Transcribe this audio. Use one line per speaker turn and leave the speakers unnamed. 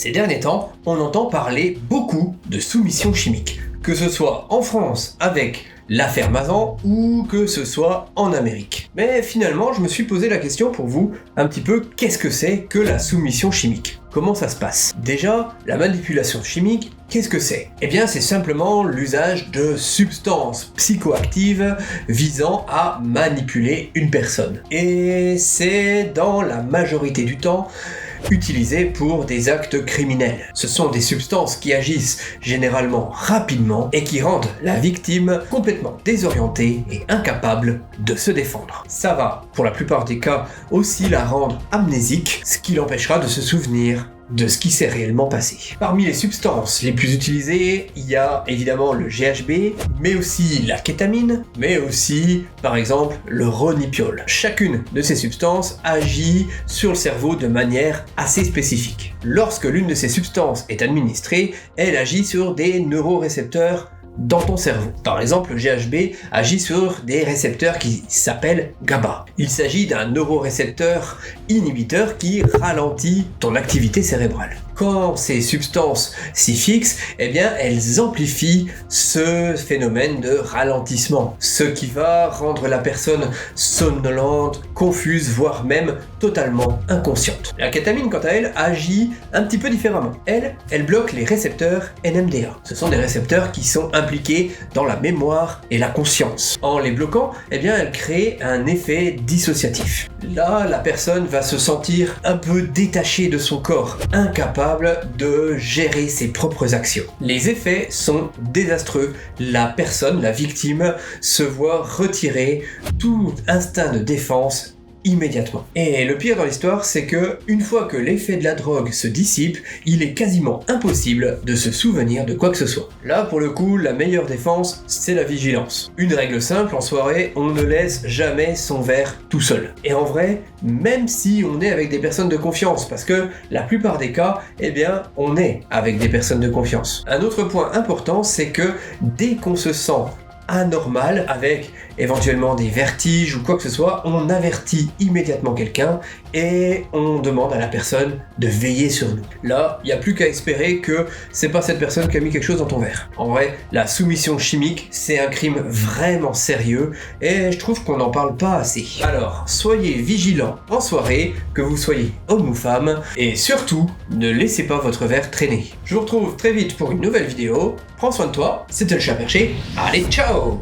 Ces derniers temps, on entend parler beaucoup de soumission chimique, que ce soit en France avec l'affaire Mazan ou que ce soit en Amérique. Mais finalement, je me suis posé la question pour vous, un petit peu, qu'est-ce que c'est que la soumission chimique ? Comment ça se passe ? Déjà, la manipulation chimique, qu'est-ce que c'est ? Eh bien, c'est simplement l'usage de substances psychoactives visant à manipuler une personne. Et c'est dans la majorité du temps utilisé pour des actes criminels. Ce sont des substances qui agissent généralement rapidement et qui rendent la victime complètement désorientée et incapable de se défendre. Ça va, pour la plupart des cas, aussi la rendre amnésique, ce qui l'empêchera de se souvenir de ce qui s'est réellement passé. Parmi les substances les plus utilisées, il y a évidemment le GHB, mais aussi la kétamine, mais aussi, par exemple, le ronipiol. Chacune de ces substances agit sur le cerveau de manière assez spécifique. Lorsque l'une de ces substances est administrée, elle agit sur des neurorécepteurs dans ton cerveau. Par exemple, le GHB agit sur des récepteurs qui s'appellent GABA. Il s'agit d'un neurorécepteur inhibiteur qui ralentit ton activité cérébrale. Quand ces substances s'y fixent, eh bien, elles amplifient ce phénomène de ralentissement, ce qui va rendre la personne somnolente, confuse, voire même totalement inconsciente. La kétamine, quant à elle, agit un petit peu différemment. Elle bloque les récepteurs NMDA. Ce sont des récepteurs qui sont impliqués dans la mémoire et la conscience. En les bloquant, eh bien, elle crée un effet dissociatif. Là, la personne va se sentir un peu détachée de son corps, incapable de gérer ses propres actions. Les effets sont désastreux. La personne, la victime, se voit retirer tout instinct de défense immédiatement. Et le pire dans l'histoire, c'est que une fois que l'effet de la drogue se dissipe, il est quasiment impossible de se souvenir de quoi que ce soit. Là, pour le coup, la meilleure défense, c'est la vigilance. Une règle simple en soirée, on ne laisse jamais son verre tout seul. Et en vrai, même si on est avec des personnes de confiance, parce que la plupart des cas, eh bien, on est avec des personnes de confiance. Un autre point important, c'est que dès qu'on se sent anormal, avec éventuellement des vertiges ou quoi que ce soit, on avertit immédiatement quelqu'un et on demande à la personne de veiller sur nous. Là, il n'y a plus qu'à espérer que c'est pas cette personne qui a mis quelque chose dans ton verre. En vrai, la soumission chimique, c'est un crime vraiment sérieux et je trouve qu'on n'en parle pas assez. Alors, soyez vigilants en soirée, que vous soyez homme ou femme, et surtout, ne laissez pas votre verre traîner. Je vous retrouve très vite pour une nouvelle vidéo. Prends soin de toi, c'était le chat perché. Allez, ciao!